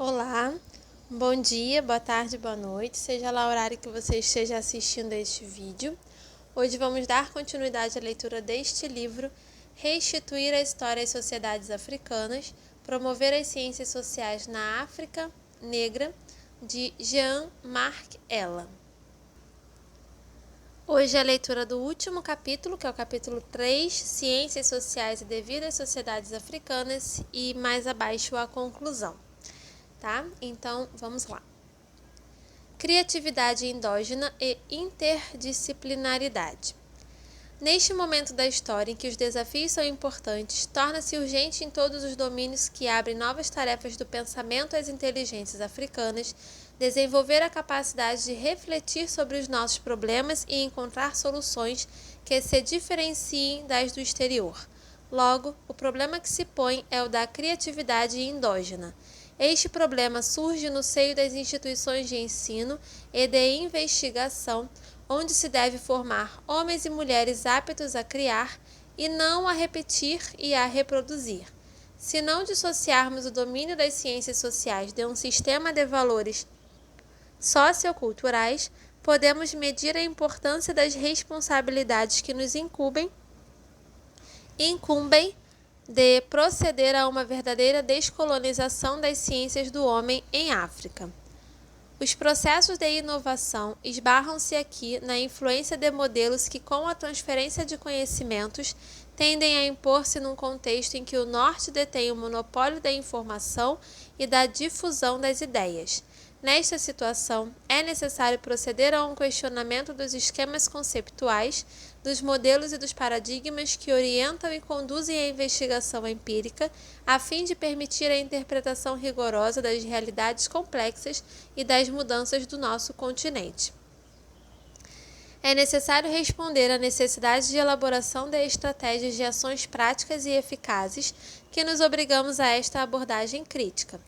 Olá, bom dia, boa tarde, boa noite, seja lá o horário que você esteja assistindo a este vídeo. Hoje vamos dar continuidade à leitura deste livro, Restituir a História às Sociedades Africanas, Promover as Ciências Sociais na África Negra, de Jean-Marc Ella. Hoje é a leitura do último capítulo, que é o capítulo 3, Ciências Sociais e Devido às Sociedades Africanas, e mais abaixo a conclusão. Tá? Então, vamos lá. Criatividade endógena e interdisciplinaridade. Neste momento da história em que os desafios são importantes, torna-se urgente em todos os domínios que abrem novas tarefas do pensamento às inteligências africanas, desenvolver a capacidade de refletir sobre os nossos problemas e encontrar soluções que se diferenciem das do exterior. Logo, o problema que se põe é o da criatividade endógena. Este problema surge no seio das instituições de ensino e de investigação, onde se deve formar homens e mulheres aptos a criar e não a repetir e a reproduzir. Se não dissociarmos o domínio das ciências sociais de um sistema de valores socioculturais, podemos medir a importância das responsabilidades que nos incumbem de proceder a uma verdadeira descolonização das ciências do homem em África. Os processos de inovação esbarram-se aqui na influência de modelos que, com a transferência de conhecimentos, tendem a impor-se num contexto em que o Norte detém o monopólio da informação e da difusão das ideias. Nesta situação, é necessário proceder a um questionamento dos esquemas conceptuais, dos modelos e dos paradigmas que orientam e conduzem a investigação empírica, a fim de permitir a interpretação rigorosa das realidades complexas e das mudanças do nosso continente. É necessário responder à necessidade de elaboração de estratégias de ações práticas e eficazes que nos obrigamos a esta abordagem crítica.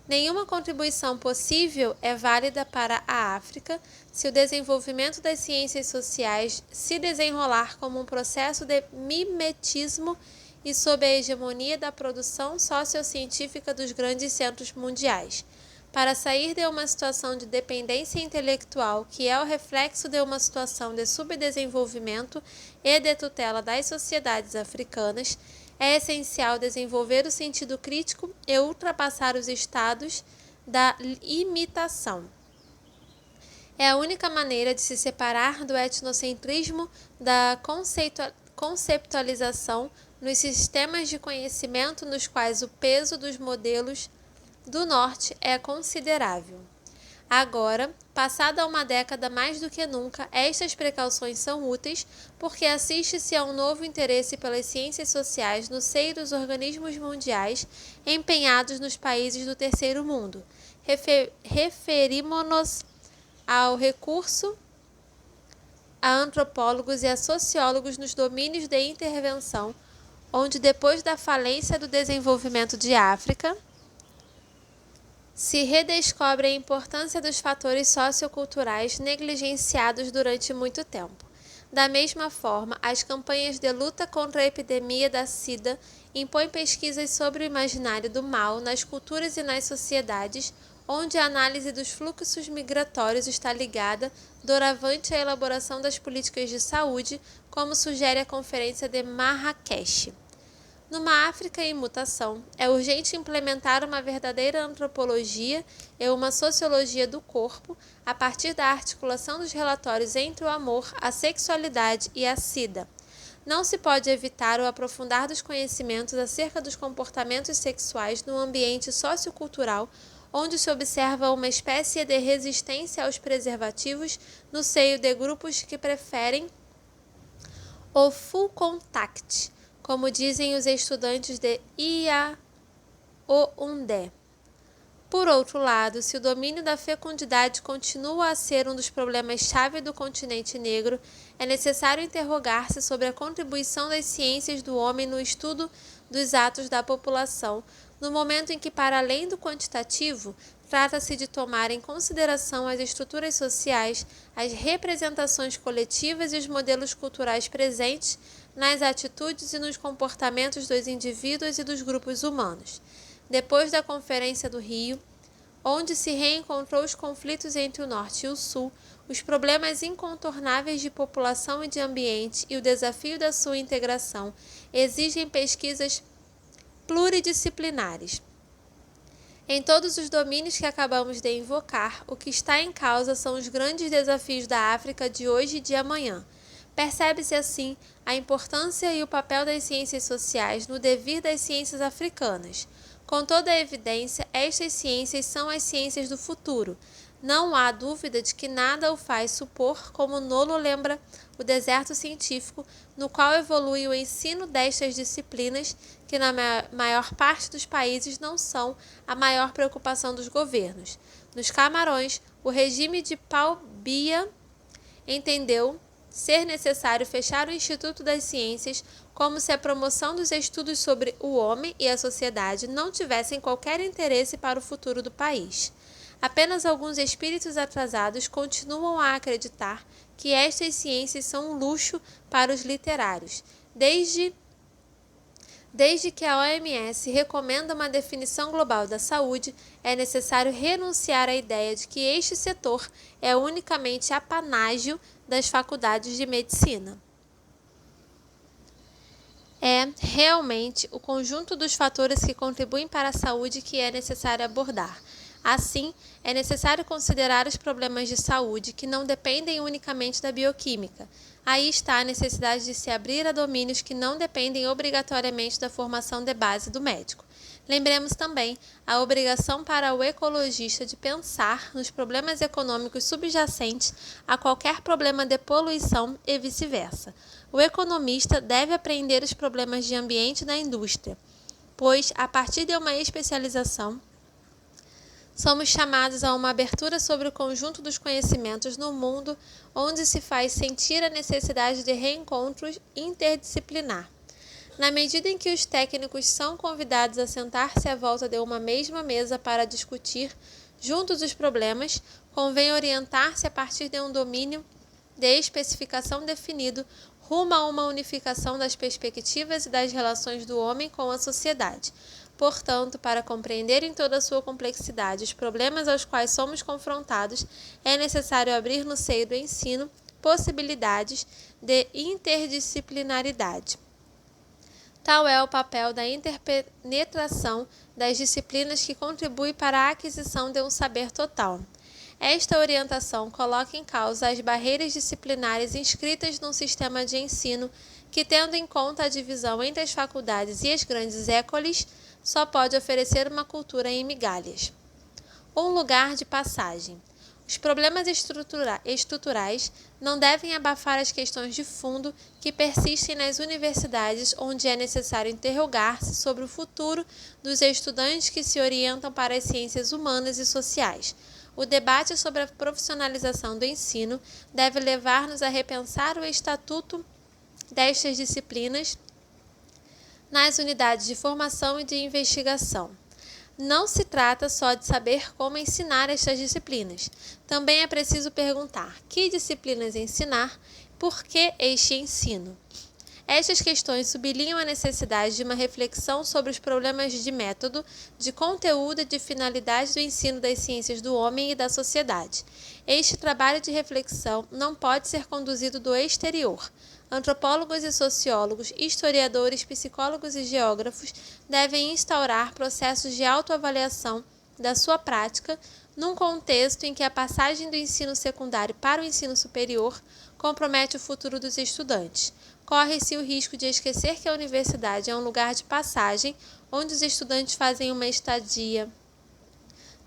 Nenhuma contribuição possível é válida para a África se o desenvolvimento das ciências sociais se desenrolar como um processo de mimetismo e sob a hegemonia da produção sociocientífica dos grandes centros mundiais. Para sair de uma situação de dependência intelectual, que é o reflexo de uma situação de subdesenvolvimento e de tutela das sociedades africanas, é essencial desenvolver o sentido crítico e ultrapassar os estados da imitação. É a única maneira de se separar do etnocentrismo da conceptualização nos sistemas de conhecimento nos quais o peso dos modelos do Norte é considerável. Agora, passada uma década mais do que nunca, estas precauções são úteis porque assiste-se a um novo interesse pelas ciências sociais no seio dos organismos mundiais empenhados nos países do terceiro mundo. Referimos-nos ao recurso a antropólogos e a sociólogos nos domínios de intervenção, onde depois da falência do desenvolvimento de África, se redescobre a importância dos fatores socioculturais negligenciados durante muito tempo. Da mesma forma, as campanhas de luta contra a epidemia da SIDA impõem pesquisas sobre o imaginário do mal nas culturas e nas sociedades, onde a análise dos fluxos migratórios está ligada doravante à elaboração das políticas de saúde, como sugere a Conferência de Marrakech. Numa África em mutação, é urgente implementar uma verdadeira antropologia e uma sociologia do corpo a partir da articulação dos relatórios entre o amor, a sexualidade e a SIDA. Não se pode evitar o aprofundar dos conhecimentos acerca dos comportamentos sexuais no ambiente sociocultural, onde se observa uma espécie de resistência aos preservativos no seio de grupos que preferem o full contact, como dizem os estudantes de Yaoundé. Por outro lado, se o domínio da fecundidade continua a ser um dos problemas-chave do continente negro, é necessário interrogar-se sobre a contribuição das ciências do homem no estudo dos atos da população, no momento em que, para além do quantitativo, trata-se de tomar em consideração as estruturas sociais, as representações coletivas e os modelos culturais presentes nas atitudes e nos comportamentos dos indivíduos e dos grupos humanos. Depois da Conferência do Rio, onde se reencontrou os conflitos entre o Norte e o Sul, os problemas incontornáveis de população e de ambiente e o desafio da sua integração exigem pesquisas pluridisciplinares. Em todos os domínios que acabamos de invocar, o que está em causa são os grandes desafios da África de hoje e de amanhã. Percebe-se, assim, a importância e o papel das ciências sociais no devir das ciências africanas. Com toda a evidência, estas ciências são as ciências do futuro. Não há dúvida de que nada o faz supor, como Nolo lembra o deserto científico, no qual evolui o ensino destas disciplinas, que na maior parte dos países não são a maior preocupação dos governos. Nos Camarões, o regime de Paul Biya entendeu ser necessário fechar o Instituto das Ciências, como se a promoção dos estudos sobre o homem e a sociedade não tivessem qualquer interesse para o futuro do país. Apenas alguns espíritos atrasados continuam a acreditar que estas ciências são um luxo para os literários. Desde que a OMS recomenda uma definição global da saúde, é necessário renunciar à ideia de que este setor é unicamente apanágio das faculdades de medicina. É realmente o conjunto dos fatores que contribuem para a saúde que é necessário abordar. Assim, é necessário considerar os problemas de saúde que não dependem unicamente da bioquímica. Aí está a necessidade de se abrir a domínios que não dependem obrigatoriamente da formação de base do médico. Lembremos também a obrigação para o ecologista de pensar nos problemas econômicos subjacentes a qualquer problema de poluição e vice-versa. O economista deve aprender os problemas de ambiente da indústria, pois, a partir de uma especialização, somos chamados a uma abertura sobre o conjunto dos conhecimentos no mundo, onde se faz sentir a necessidade de reencontro interdisciplinar. Na medida em que os técnicos são convidados a sentar-se à volta de uma mesma mesa para discutir juntos os problemas, convém orientar-se a partir de um domínio de especificação definido rumo a uma unificação das perspectivas e das relações do homem com a sociedade. Portanto, para compreender em toda a sua complexidade os problemas aos quais somos confrontados, é necessário abrir no seio do ensino possibilidades de interdisciplinaridade. Tal é o papel da interpenetração das disciplinas que contribui para a aquisição de um saber total. Esta orientação coloca em causa as barreiras disciplinares inscritas num sistema de ensino que, tendo em conta a divisão entre as faculdades e as grandes écoles, só pode oferecer uma cultura em migalhas. Um lugar de passagem. Os problemas estruturais não devem abafar as questões de fundo que persistem nas universidades, onde é necessário interrogar-se sobre o futuro dos estudantes que se orientam para as ciências humanas e sociais. O debate sobre a profissionalização do ensino deve levar-nos a repensar o estatuto destas disciplinas nas unidades de formação e de investigação. Não se trata só de saber como ensinar estas disciplinas. Também é preciso perguntar que disciplinas ensinar, por que este ensino. Estas questões sublinham a necessidade de uma reflexão sobre os problemas de método, de conteúdo e de finalidade do ensino das ciências do homem e da sociedade. Este trabalho de reflexão não pode ser conduzido do exterior. Antropólogos e sociólogos, historiadores, psicólogos e geógrafos devem instaurar processos de autoavaliação da sua prática num contexto em que a passagem do ensino secundário para o ensino superior compromete o futuro dos estudantes. Corre-se o risco de esquecer que a universidade é um lugar de passagem onde os estudantes fazem uma estadia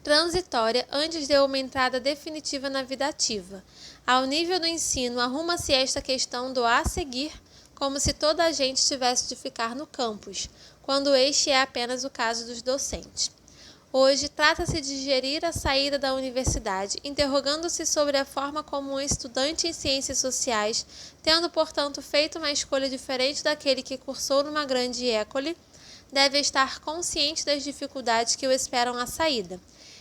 transitória antes de uma entrada definitiva na vida ativa. Ao nível do ensino, arruma-se esta questão do a seguir, como se toda a gente tivesse de ficar no campus, quando este é apenas o caso dos docentes. Hoje, trata-se de gerir a saída da universidade, interrogando-se sobre a forma como um estudante em ciências sociais, tendo, portanto, feito uma escolha diferente daquele que cursou numa grande école, deve estar consciente das dificuldades que o esperam à saída.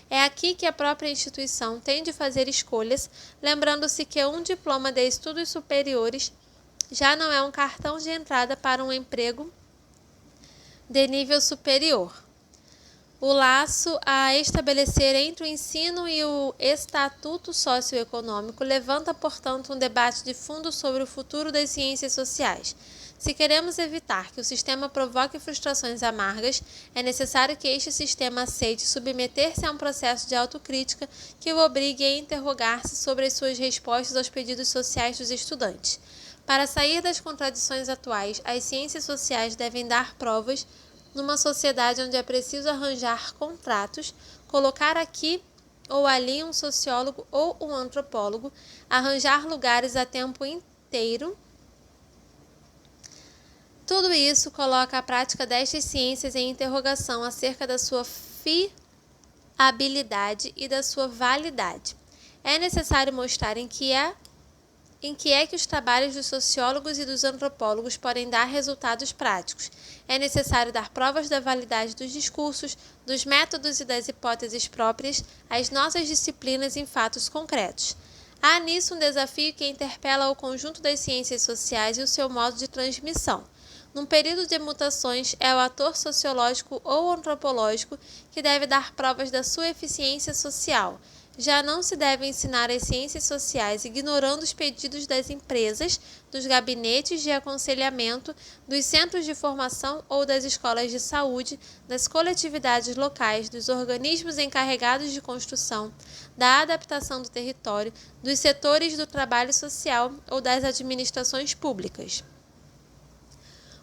É aqui que a própria instituição tem de fazer escolhas, lembrando-se que um diploma de estudos superiores já não é um cartão de entrada para um emprego de nível superior. O laço a estabelecer entre o ensino e o estatuto socioeconômico levanta, portanto, um debate de fundo sobre o futuro das ciências sociais. Se queremos evitar que o sistema provoque frustrações amargas, é necessário que este sistema aceite submeter-se a um processo de autocrítica que o obrigue a interrogar-se sobre as suas respostas aos pedidos sociais dos estudantes. Para sair das contradições atuais, as ciências sociais devem dar provas numa sociedade onde é preciso arranjar contratos, colocar aqui ou ali um sociólogo ou um antropólogo, arranjar lugares a tempo inteiro. Tudo isso coloca a prática destas ciências em interrogação acerca da sua fiabilidade e da sua validade. É necessário mostrar em que é que os trabalhos dos sociólogos e dos antropólogos podem dar resultados práticos. É necessário dar provas da validade dos discursos, dos métodos e das hipóteses próprias às nossas disciplinas em fatos concretos. Há nisso um desafio que interpela o conjunto das ciências sociais e o seu modo de transmissão. Num período de mutações, é o ator sociológico ou antropológico que deve dar provas da sua eficiência social. Já não se deve ensinar as ciências sociais ignorando os pedidos das empresas, dos gabinetes de aconselhamento, dos centros de formação ou das escolas de saúde, das coletividades locais, dos organismos encarregados de construção, da adaptação do território, dos setores do trabalho social ou das administrações públicas.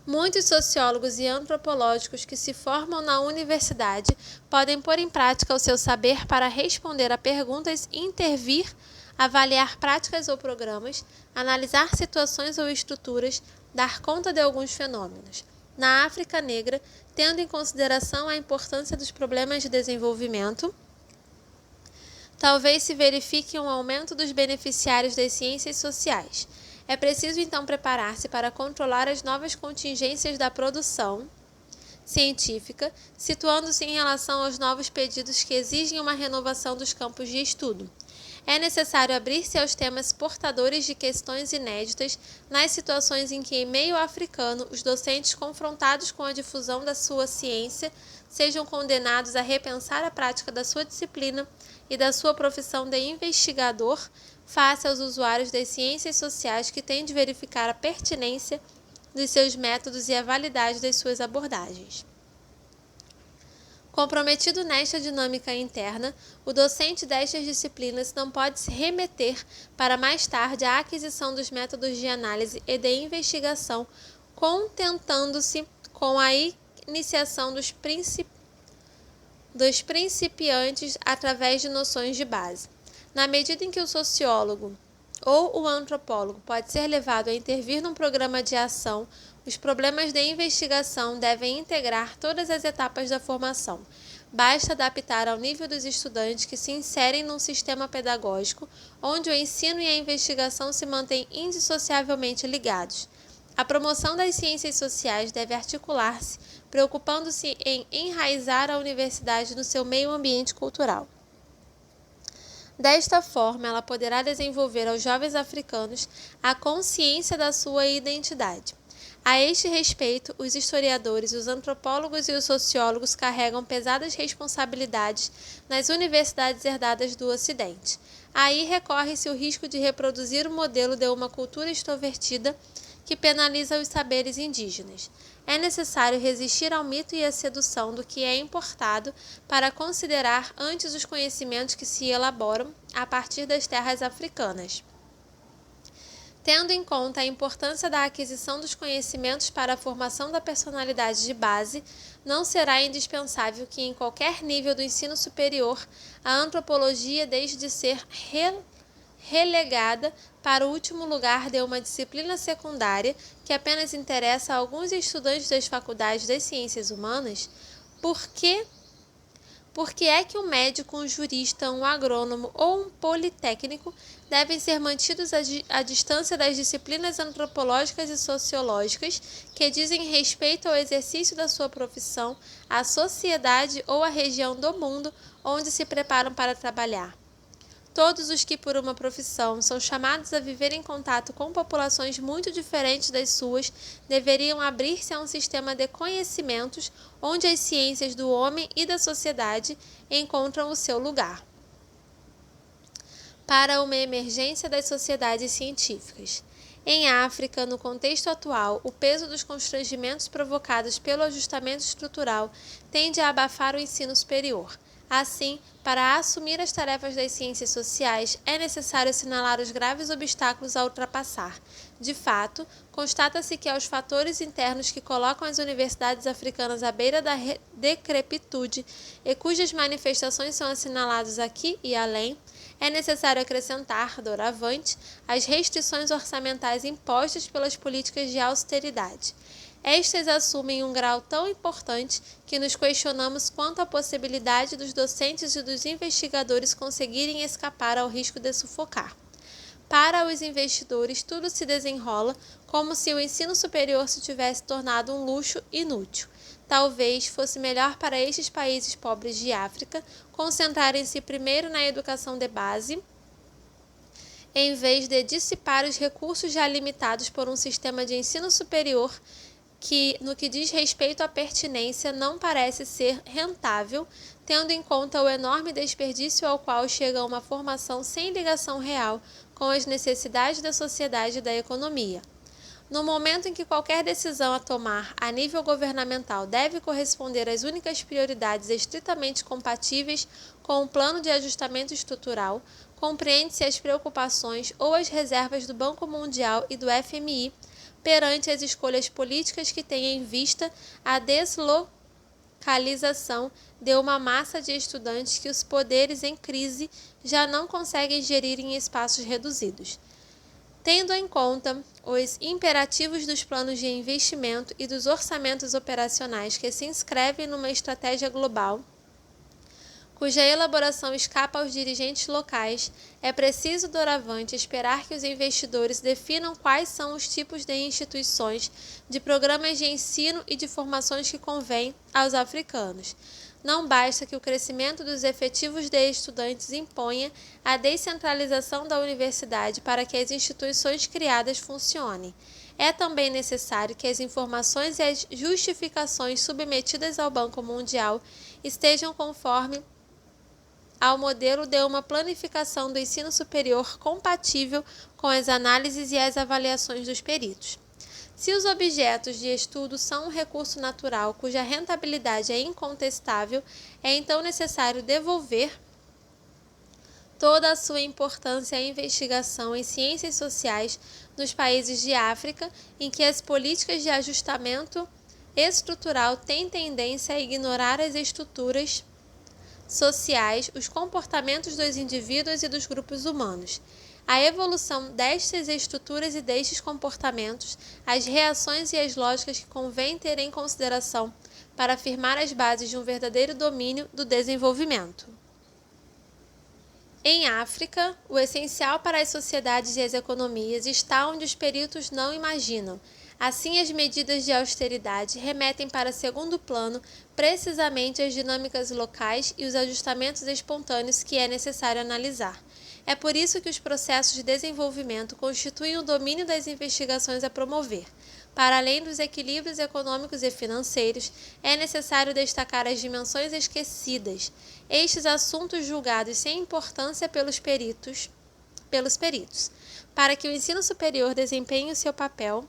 Muitos sociólogos e antropólogos que se formam na universidade podem pôr em prática o seu saber para responder a perguntas, intervir, avaliar práticas ou programas, analisar situações ou estruturas, dar conta de alguns fenômenos. Na África Negra, tendo em consideração a importância dos problemas de desenvolvimento, talvez se verifique um aumento dos beneficiários das ciências sociais. É preciso então preparar-se para controlar as novas contingências da produção científica, situando-se em relação aos novos pedidos que exigem uma renovação dos campos de estudo. É necessário abrir-se aos temas portadores de questões inéditas nas situações em que, em meio africano, os docentes confrontados com a difusão da sua ciência sejam condenados a repensar a prática da sua disciplina e da sua profissão de investigador face aos usuários das ciências sociais que têm de verificar a pertinência dos seus métodos e a validade das suas abordagens. Comprometido nesta dinâmica interna, o docente destas disciplinas não pode se remeter para mais tarde à aquisição dos métodos de análise e de investigação, contentando-se com a iniciação dos principiantes através de noções de base. Na medida em que o sociólogo ou o antropólogo pode ser levado a intervir num programa de ação, os problemas de investigação devem integrar todas as etapas da formação. Basta adaptar ao nível dos estudantes que se inserem num sistema pedagógico onde o ensino e a investigação se mantêm indissociavelmente ligados. A promoção das ciências sociais deve articular-se, preocupando-se em enraizar a universidade no seu meio ambiente cultural. Desta forma, ela poderá desenvolver aos jovens africanos a consciência da sua identidade. A este respeito, os historiadores, os antropólogos e os sociólogos carregam pesadas responsabilidades nas universidades herdadas do Ocidente. Aí recorre-se o risco de reproduzir o modelo de uma cultura extrovertida que penaliza os saberes indígenas. É necessário resistir ao mito e à sedução do que é importado para considerar antes os conhecimentos que se elaboram a partir das terras africanas. Tendo em conta a importância da aquisição dos conhecimentos para a formação da personalidade de base, não será indispensável que, em qualquer nível do ensino superior, a antropologia deixe de ser relegada para o último lugar de uma disciplina secundária que apenas interessa a alguns estudantes das faculdades das ciências humanas. Por que é que um médico, um jurista, um agrônomo ou um politécnico devem ser mantidos à distância das disciplinas antropológicas e sociológicas que dizem respeito ao exercício da sua profissão, à sociedade ou à região do mundo onde se preparam para trabalhar? Todos os que, por uma profissão, são chamados a viver em contato com populações muito diferentes das suas, deveriam abrir-se a um sistema de conhecimentos onde as ciências do homem e da sociedade encontram o seu lugar. Para uma emergência das sociedades científicas. Em África, no contexto atual, o peso dos constrangimentos provocados pelo ajustamento estrutural tende a abafar o ensino superior. Assim, para assumir as tarefas das ciências sociais, é necessário assinalar os graves obstáculos a ultrapassar. De fato, constata-se que aos fatores internos que colocam as universidades africanas à beira da decrepitude e cujas manifestações são assinaladas aqui e além, é necessário acrescentar, doravante, as restrições orçamentais impostas pelas políticas de austeridade. Estas assumem um grau tão importante que nos questionamos quanto à possibilidade dos docentes e dos investigadores conseguirem escapar ao risco de sufocar. Para os investidores, tudo se desenrola como se o ensino superior se tivesse tornado um luxo inútil. Talvez fosse melhor para estes países pobres de África concentrarem-se primeiro na educação de base, em vez de dissipar os recursos já limitados por um sistema de ensino superior que, no que diz respeito à pertinência, não parece ser rentável, tendo em conta o enorme desperdício ao qual chega uma formação sem ligação real com as necessidades da sociedade e da economia. No momento em que qualquer decisão a tomar a nível governamental deve corresponder às únicas prioridades estritamente compatíveis com o plano de ajustamento estrutural, compreende-se as preocupações ou as reservas do Banco Mundial e do FMI perante as escolhas políticas que têm em vista a deslocalização de uma massa de estudantes que os poderes em crise já não conseguem gerir em espaços reduzidos. Tendo em conta os imperativos dos planos de investimento e dos orçamentos operacionais que se inscrevem numa estratégia global, cuja elaboração escapa aos dirigentes locais, é preciso doravante esperar que os investidores definam quais são os tipos de instituições, de programas de ensino e de formações que convêm aos africanos. Não basta que o crescimento dos efetivos de estudantes imponha a descentralização da universidade para que as instituições criadas funcionem. É também necessário que as informações e as justificações submetidas ao Banco Mundial estejam conforme ao modelo de uma planificação do ensino superior compatível com as análises e as avaliações dos peritos. Se os objetos de estudo são um recurso natural cuja rentabilidade é incontestável, é então necessário devolver toda a sua importância à investigação em ciências sociais nos países de África, em que as políticas de ajustamento estrutural têm tendência a ignorar as estruturas sociais, os comportamentos dos indivíduos e dos grupos humanos. A evolução destas estruturas e destes comportamentos, as reações e as lógicas que convém ter em consideração para afirmar as bases de um verdadeiro domínio do desenvolvimento. Em África, o essencial para as sociedades e as economias está onde os peritos não imaginam. Assim, as medidas de austeridade remetem para segundo plano precisamente as dinâmicas locais e os ajustamentos espontâneos que é necessário analisar. É por isso que os processos de desenvolvimento constituem o domínio das investigações a promover. Para além dos equilíbrios econômicos e financeiros, é necessário destacar as dimensões esquecidas, estes assuntos julgados sem importância pelos peritos, para que o ensino superior desempenhe o seu papel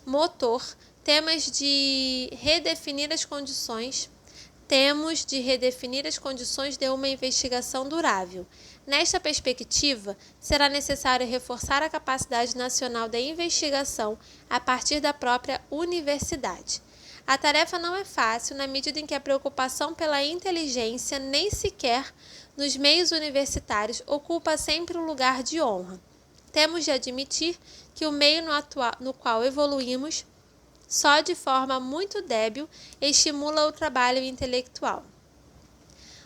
motor, temos de redefinir as condições de uma investigação durável. Nesta perspectiva, será necessário reforçar a capacidade nacional de investigação a partir da própria universidade. A tarefa não é fácil na medida em que a preocupação pela inteligência, nem sequer nos meios universitários, ocupa sempre um lugar de honra. Temos de admitir que o meio no qual evoluímos, só de forma muito débil, estimula o trabalho intelectual.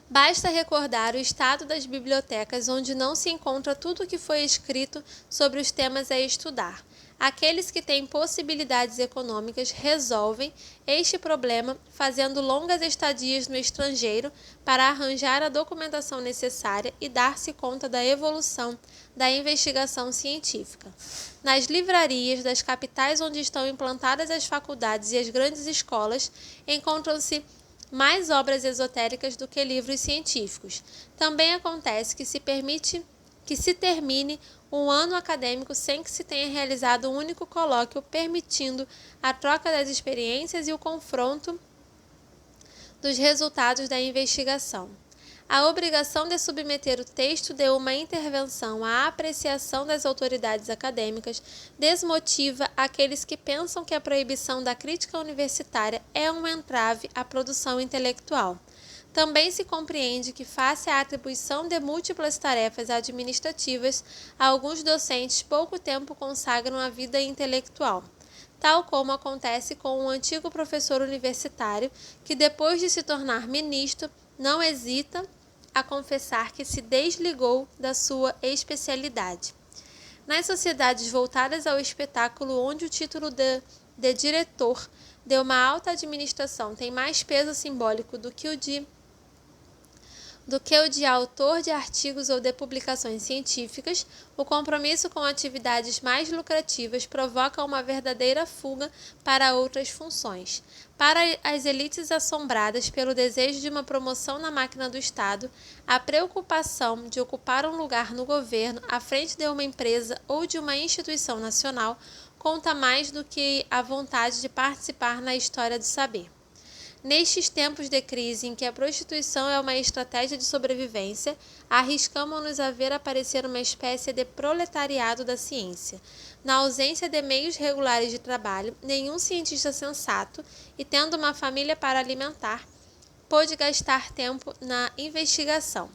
Basta recordar o estado das bibliotecas, onde não se encontra tudo o que foi escrito sobre os temas a estudar. Aqueles que têm possibilidades econômicas resolvem este problema fazendo longas estadias no estrangeiro para arranjar a documentação necessária e dar-se conta da evolução da investigação científica. Nas livrarias das capitais onde estão implantadas as faculdades e as grandes escolas, encontram-se mais obras esotéricas do que livros científicos. Também acontece que se termine um ano acadêmico sem que se tenha realizado um único colóquio, permitindo a troca das experiências e o confronto dos resultados da investigação. A obrigação de submeter o texto de uma intervenção à apreciação das autoridades acadêmicas desmotiva aqueles que pensam que a proibição da crítica universitária é um entrave à produção intelectual. Também se compreende que, face à atribuição de múltiplas tarefas administrativas, alguns docentes pouco tempo consagram à vida intelectual, tal como acontece com um antigo professor universitário que, depois de se tornar ministro, não hesita a confessar que se desligou da sua especialidade. Nas sociedades voltadas ao espetáculo, onde o título de diretor de uma alta administração tem mais peso simbólico do que o de autor de artigos ou de publicações científicas, o compromisso com atividades mais lucrativas provoca uma verdadeira fuga para outras funções. Para as elites assombradas pelo desejo de uma promoção na máquina do Estado, a preocupação de ocupar um lugar no governo à frente de uma empresa ou de uma instituição nacional conta mais do que a vontade de participar na história do saber. Nestes tempos de crise em que a prostituição é uma estratégia de sobrevivência, arriscamo-nos a ver aparecer uma espécie de proletariado da ciência. Na ausência de meios regulares de trabalho, nenhum cientista sensato, e tendo uma família para alimentar, pôde gastar tempo na investigação.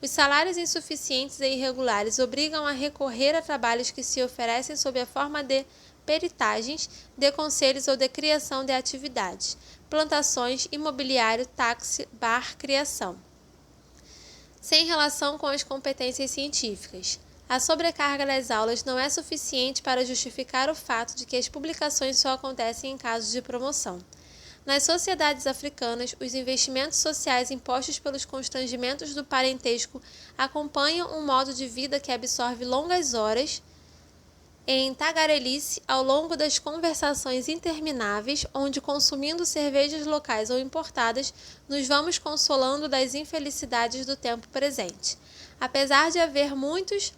Os salários insuficientes e irregulares obrigam a recorrer a trabalhos que se oferecem sob a forma de peritagens, de conselhos ou de criação de atividades, plantações, imobiliário, táxi, bar, criação, sem relação com as competências científicas. A sobrecarga das aulas não é suficiente para justificar o fato de que as publicações só acontecem em casos de promoção. Nas sociedades africanas, os investimentos sociais impostos pelos constrangimentos do parentesco acompanham um modo de vida que absorve longas horas em tagarelice ao longo das conversações intermináveis, onde, consumindo cervejas locais ou importadas, nos vamos consolando das infelicidades do tempo presente. Apesar de haver muitos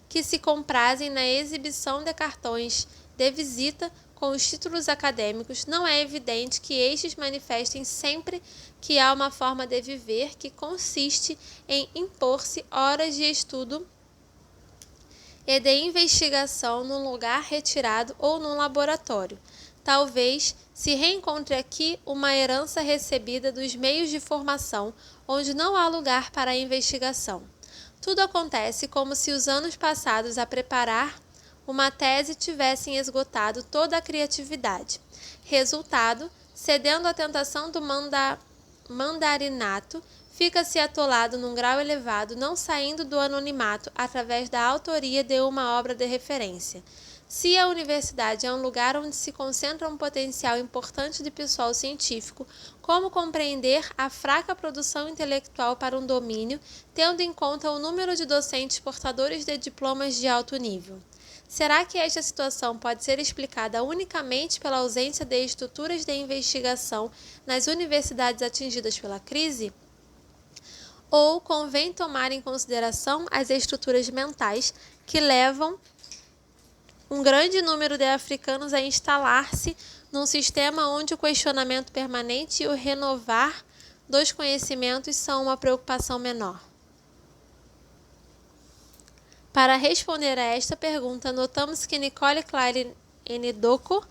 que se comprazem na exibição de cartões de visita com os títulos acadêmicos, não é evidente que estes manifestem sempre que há uma forma de viver que consiste em impor-se horas de estudo e de investigação num lugar retirado ou num laboratório. Talvez se reencontre aqui uma herança recebida dos meios de formação, onde não há lugar para a investigação. Tudo acontece como se os anos passados a preparar uma tese tivessem esgotado toda a criatividade. Resultado, cedendo à tentação do mandarinato, fica-se atolado num grau elevado, não saindo do anonimato através da autoria de uma obra de referência. Se a universidade é um lugar onde se concentra um potencial importante de pessoal científico, como compreender a fraca produção intelectual para um domínio, tendo em conta o número de docentes portadores de diplomas de alto nível? Será que esta situação pode ser explicada unicamente pela ausência de estruturas de investigação nas universidades atingidas pela crise? Ou convém tomar em consideração as estruturas mentais que levam um grande número de africanos a instalar-se num sistema onde o questionamento permanente e o renovar dos conhecimentos são uma preocupação menor? Para responder a esta pergunta, notamos que Nicole Claire Ndoko,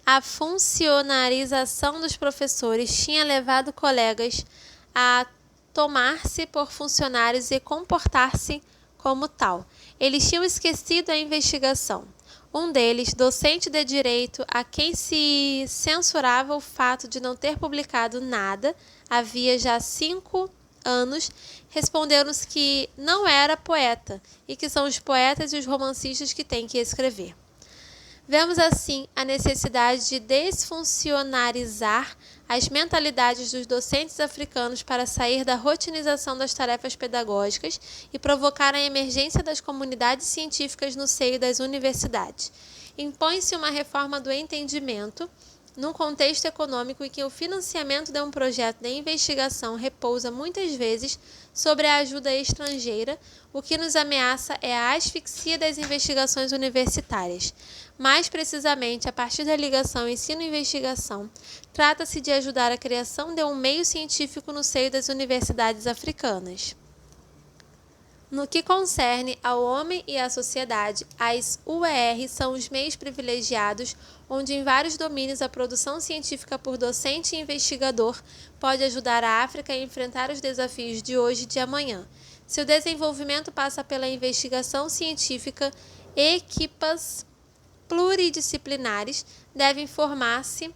a funcionarização dos professores tinha levado colegas a tomar-se por funcionários e comportar-se como tal. Eles tinham esquecido a investigação. Um deles, docente de direito, a quem se censurava o fato de não ter publicado nada, havia já 5 anos, respondeu-nos que não era poeta e que são os poetas e os romancistas que têm que escrever. Vemos assim a necessidade de desfuncionarizar as mentalidades dos docentes africanos para sair da rotinização das tarefas pedagógicas e provocar a emergência das comunidades científicas no seio das universidades. Impõe-se uma reforma do entendimento, num contexto econômico em que o financiamento de um projeto de investigação repousa muitas vezes sobre a ajuda estrangeira, o que nos ameaça é a asfixia das investigações universitárias. Mais precisamente, a partir da ligação ensino-investigação, trata-se de ajudar a criação de um meio científico no seio das universidades africanas. No que concerne ao homem e à sociedade, as UER são os meios privilegiados onde em vários domínios a produção científica por docente e investigador pode ajudar a África a enfrentar os desafios de hoje e de amanhã. Seu desenvolvimento passa pela investigação científica, equipas pluridisciplinares devem formar-se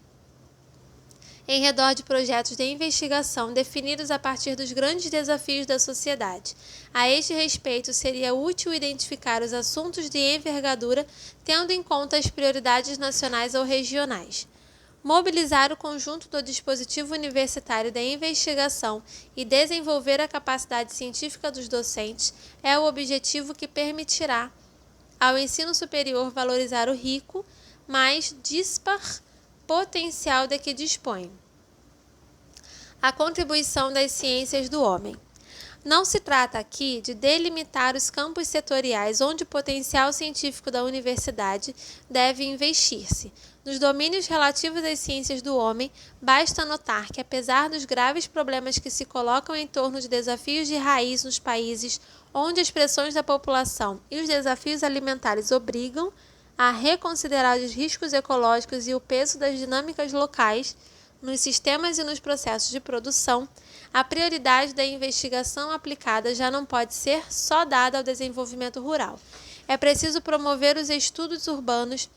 em redor de projetos de investigação definidos a partir dos grandes desafios da sociedade. A este respeito, seria útil identificar os assuntos de envergadura, tendo em conta as prioridades nacionais ou regionais. Mobilizar o conjunto do dispositivo universitário de investigação e desenvolver a capacidade científica dos docentes é o objetivo que permitirá ao ensino superior valorizar o rico, mas dispar potencial de que dispõe. A contribuição das ciências do homem. Não se trata aqui de delimitar os campos setoriais onde o potencial científico da universidade deve investir-se. Nos domínios relativos às ciências do homem, basta notar que, apesar dos graves problemas que se colocam em torno de desafios de raiz nos países onde as pressões da população e os desafios alimentares obrigam a reconsiderar os riscos ecológicos e o peso das dinâmicas locais nos sistemas e nos processos de produção, a prioridade da investigação aplicada já não pode ser só dada ao desenvolvimento rural. É preciso promover os estudos urbanos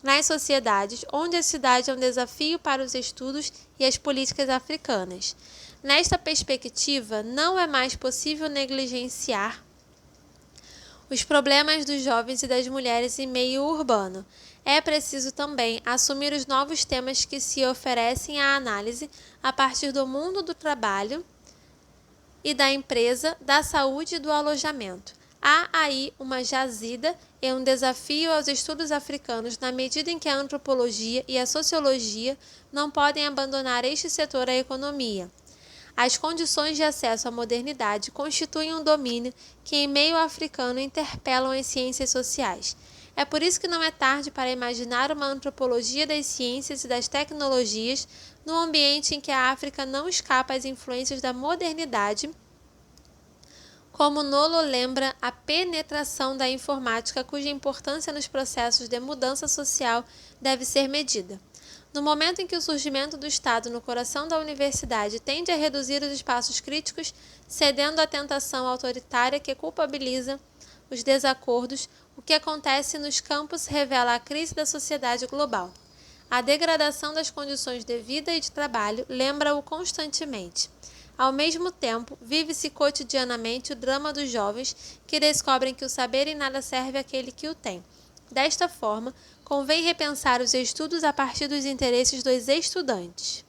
nas sociedades onde a cidade é um desafio para os estudos e as políticas africanas. Nesta perspectiva, não é mais possível negligenciar os problemas dos jovens e das mulheres em meio urbano. É preciso também assumir os novos temas que se oferecem à análise a partir do mundo do trabalho e da empresa, da saúde e do alojamento. Há aí uma jazida e um desafio aos estudos africanos na medida em que a antropologia e a sociologia não podem abandonar este setor à economia. As condições de acesso à modernidade constituem um domínio que, em meio africano, interpelam as ciências sociais. É por isso que não é tarde para imaginar uma antropologia das ciências e das tecnologias no ambiente em que a África não escapa às influências da modernidade, como Nolo lembra a penetração da informática, cuja importância nos processos de mudança social deve ser medida. No momento em que o surgimento do Estado no coração da universidade tende a reduzir os espaços críticos, cedendo à tentação autoritária que culpabiliza os desacordos, o que acontece nos campos revela a crise da sociedade global. A degradação das condições de vida e de trabalho lembra-o constantemente. Ao mesmo tempo, vive-se cotidianamente o drama dos jovens que descobrem que o saber em nada serve àquele que o tem. Desta forma, convém repensar os estudos a partir dos interesses dos estudantes.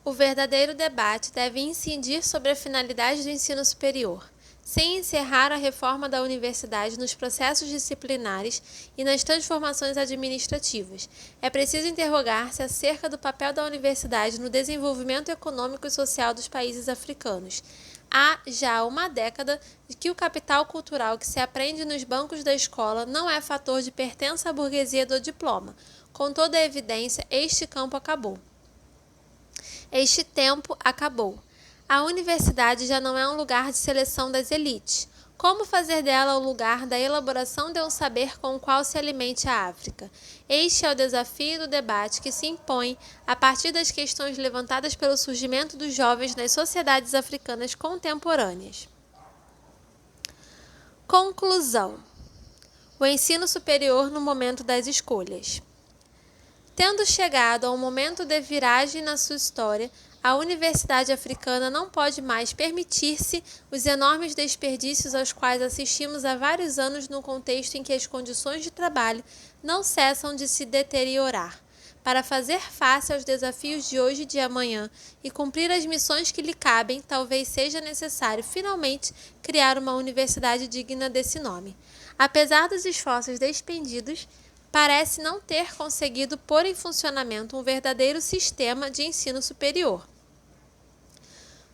O verdadeiro debate deve incidir sobre a finalidade do ensino superior, sem encerrar a reforma da universidade nos processos disciplinares e nas transformações administrativas. É preciso interrogar-se acerca do papel da universidade no desenvolvimento econômico e social dos países africanos. Há já uma década que o capital cultural que se aprende nos bancos da escola não é fator de pertença à burguesia do diploma. Com toda a evidência, este tempo acabou. A universidade já não é um lugar de seleção das elites. Como fazer dela o lugar da elaboração de um saber com o qual se alimente a África? Este é o desafio do debate que se impõe a partir das questões levantadas pelo surgimento dos jovens nas sociedades africanas contemporâneas. Conclusão: o ensino superior no momento das escolhas. Tendo chegado a um momento de viragem na sua história, A Universidade Africana não pode mais permitir-se os enormes desperdícios aos quais assistimos há vários anos no contexto em que as condições de trabalho não cessam de se deteriorar. Para fazer face aos desafios de hoje e de amanhã e cumprir as missões que lhe cabem, talvez seja necessário finalmente criar uma universidade digna desse nome. Apesar dos esforços despendidos, parece não ter conseguido pôr em funcionamento um verdadeiro sistema de ensino superior.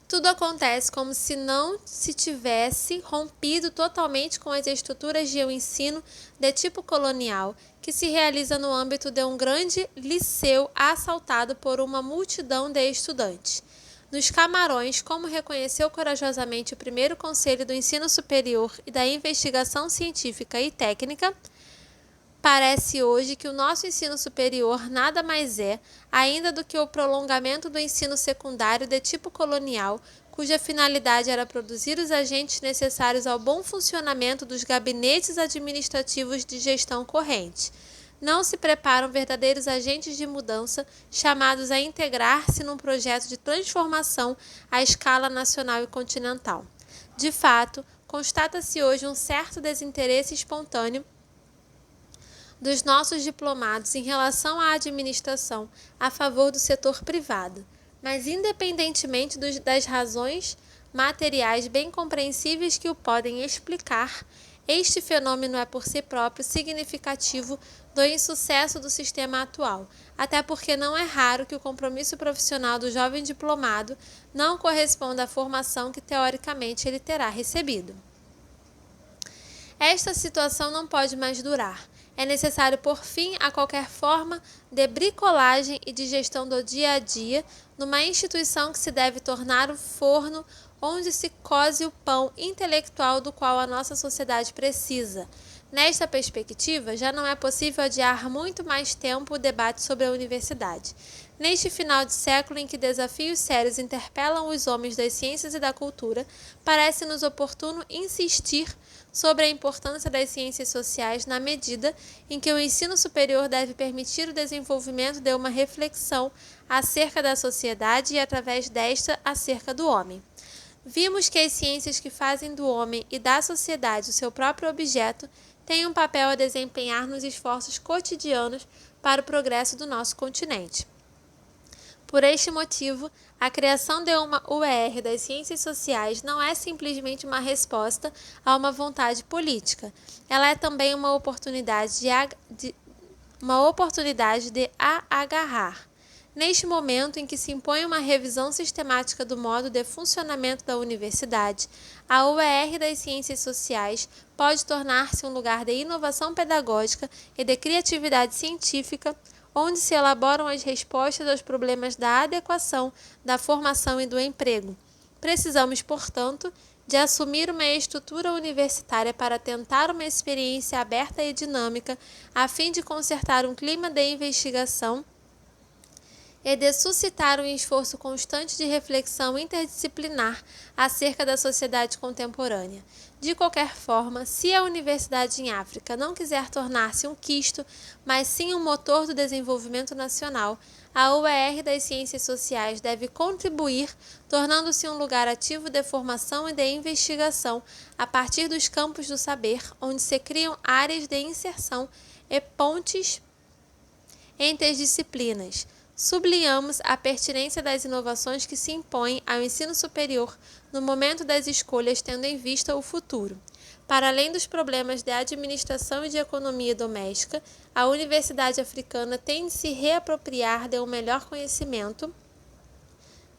Tudo acontece como se não se tivesse rompido totalmente com as estruturas de um ensino de tipo colonial, que se realiza no âmbito de um grande liceu assaltado por uma multidão de estudantes. Nos Camarões, como reconheceu corajosamente o primeiro Conselho do Ensino Superior e da Investigação Científica e Técnica, parece hoje que o nosso ensino superior nada mais é, ainda do que o prolongamento do ensino secundário de tipo colonial, cuja finalidade era produzir os agentes necessários ao bom funcionamento dos gabinetes administrativos de gestão corrente. Não se preparam verdadeiros agentes de mudança, chamados a integrar-se num projeto de transformação à escala nacional e continental. De fato, constata-se hoje um certo desinteresse espontâneo dos nossos diplomados em relação à administração a favor do setor privado, mas independentemente das razões materiais bem compreensíveis que o podem explicar, este fenômeno é por si próprio significativo do insucesso do sistema atual, até porque não é raro que o compromisso profissional do jovem diplomado não corresponda à formação que teoricamente ele terá recebido. Esta situação não pode mais durar. É necessário pôr fim a qualquer forma de bricolagem e de gestão do dia a dia numa instituição que se deve tornar o forno onde se cose o pão intelectual do qual a nossa sociedade precisa. Nesta perspectiva, já não é possível adiar muito mais tempo o debate sobre a universidade. Neste final de século em que desafios sérios interpelam os homens das ciências e da cultura, parece-nos oportuno insistir sobre a importância das ciências sociais na medida em que o ensino superior deve permitir o desenvolvimento de uma reflexão acerca da sociedade e, através desta, acerca do homem. Vimos que as ciências que fazem do homem e da sociedade o seu próprio objeto têm um papel a desempenhar nos esforços cotidianos para o progresso do nosso continente. Por este motivo, a criação de uma UER das Ciências Sociais não é simplesmente uma resposta a uma vontade política. Ela é também uma oportunidade de agarrar. Neste momento em que se impõe uma revisão sistemática do modo de funcionamento da universidade, a UER das Ciências Sociais pode tornar-se um lugar de inovação pedagógica e de criatividade científica, onde se elaboram as respostas aos problemas da adequação, da formação e do emprego. Precisamos, portanto, de assumir uma estrutura universitária para tentar uma experiência aberta e dinâmica, a fim de consertar um clima de investigação e de suscitar um esforço constante de reflexão interdisciplinar acerca da sociedade contemporânea. De qualquer forma, se a universidade em África não quiser tornar-se um quisto, mas sim um motor do desenvolvimento nacional, a UER das Ciências Sociais deve contribuir, tornando-se um lugar ativo de formação e de investigação a partir dos campos do saber, onde se criam áreas de inserção e pontes entre as disciplinas. Sublinhamos a pertinência das inovações que se impõem ao ensino superior no momento das escolhas, tendo em vista o futuro. Para além dos problemas de administração e de economia doméstica, a Universidade Africana tem de se reapropriar de um melhor conhecimento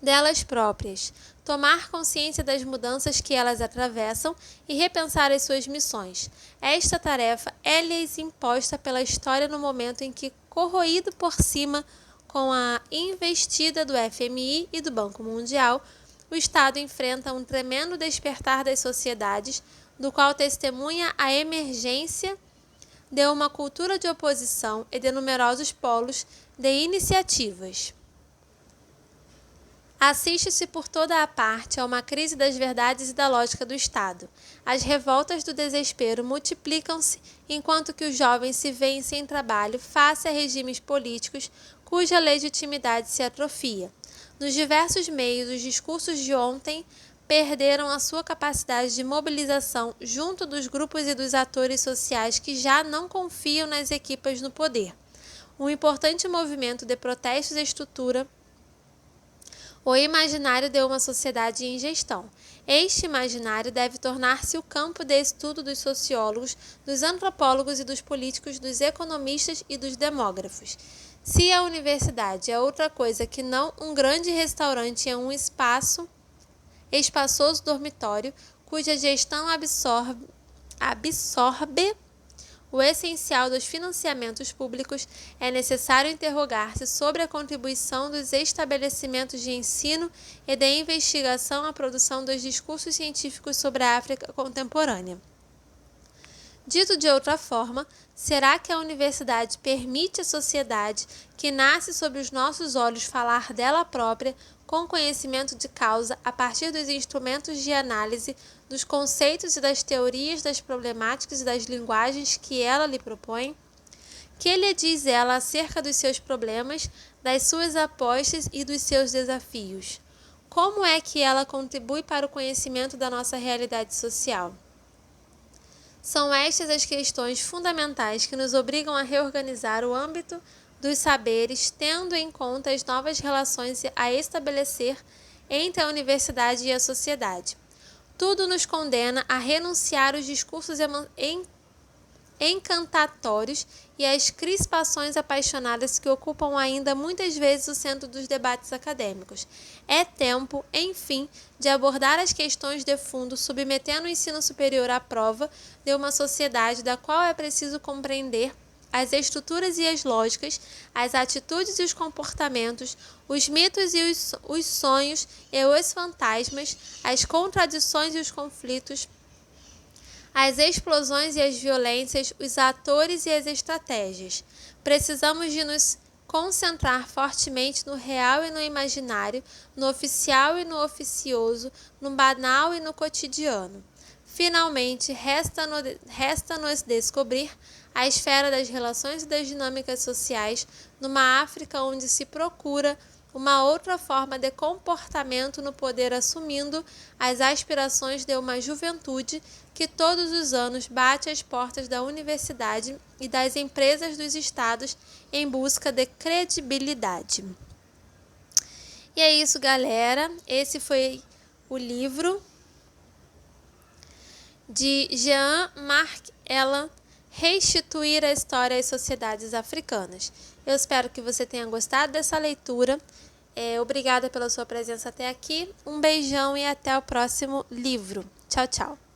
delas próprias, tomar consciência das mudanças que elas atravessam e repensar as suas missões. Esta tarefa é-lhes imposta pela história no momento em que, corroído por cima com a investida do FMI e do Banco Mundial, o Estado enfrenta um tremendo despertar das sociedades, do qual testemunha a emergência de uma cultura de oposição e de numerosos polos de iniciativas. Assiste-se por toda a parte a uma crise das verdades e da lógica do Estado. As revoltas do desespero multiplicam-se enquanto que os jovens se veem sem trabalho face a regimes políticos cuja legitimidade se atrofia. Nos diversos meios, os discursos de ontem perderam a sua capacidade de mobilização junto dos grupos e dos atores sociais que já não confiam nas equipas no poder. Um importante movimento de protestos estrutura o imaginário de uma sociedade em gestão. Este imaginário deve tornar-se o campo de estudo dos sociólogos, dos antropólogos e dos políticos, dos economistas e dos demógrafos. Se a universidade é outra coisa que não um grande restaurante, é um espaçoso dormitório cuja gestão absorve o essencial dos financiamentos públicos, é necessário interrogar-se sobre a contribuição dos estabelecimentos de ensino e de investigação à produção dos discursos científicos sobre a África contemporânea. Dito de outra forma, será que a universidade permite à sociedade que nasce sob os nossos olhos falar dela própria, com conhecimento de causa, a partir dos instrumentos de análise, dos conceitos e das teorias, das problemáticas e das linguagens que ela lhe propõe? Que lhe diz ela acerca dos seus problemas, das suas apostas e dos seus desafios? Como é que ela contribui para o conhecimento da nossa realidade social? São estas as questões fundamentais que nos obrigam a reorganizar o âmbito dos saberes, tendo em conta as novas relações a estabelecer entre a universidade e a sociedade. Tudo nos condena a renunciar aos discursos encantatórios e às crispações apaixonadas que ocupam ainda muitas vezes o centro dos debates acadêmicos. É tempo, enfim, de abordar as questões de fundo, submetendo o ensino superior à prova de uma sociedade da qual é preciso compreender as estruturas e as lógicas, as atitudes e os comportamentos, os mitos e os sonhos e os fantasmas, as contradições e os conflitos, as explosões e as violências, os atores e as estratégias. Precisamos de nos concentrar fortemente no real e no imaginário, no oficial e no oficioso, no banal e no cotidiano. Finalmente, resta-nos descobrir a esfera das relações e das dinâmicas sociais numa África onde se procura uma outra forma de comportamento no poder, assumindo as aspirações de uma juventude que todos os anos bate às portas da universidade e das empresas dos estados em busca de credibilidade. E é isso, galera. Esse foi o livro de Jean-Marc Elland, Restituir a História às Sociedades Africanas. Eu espero que você tenha gostado dessa leitura. Obrigada pela sua presença até aqui. Um beijão e até o próximo livro. Tchau, tchau.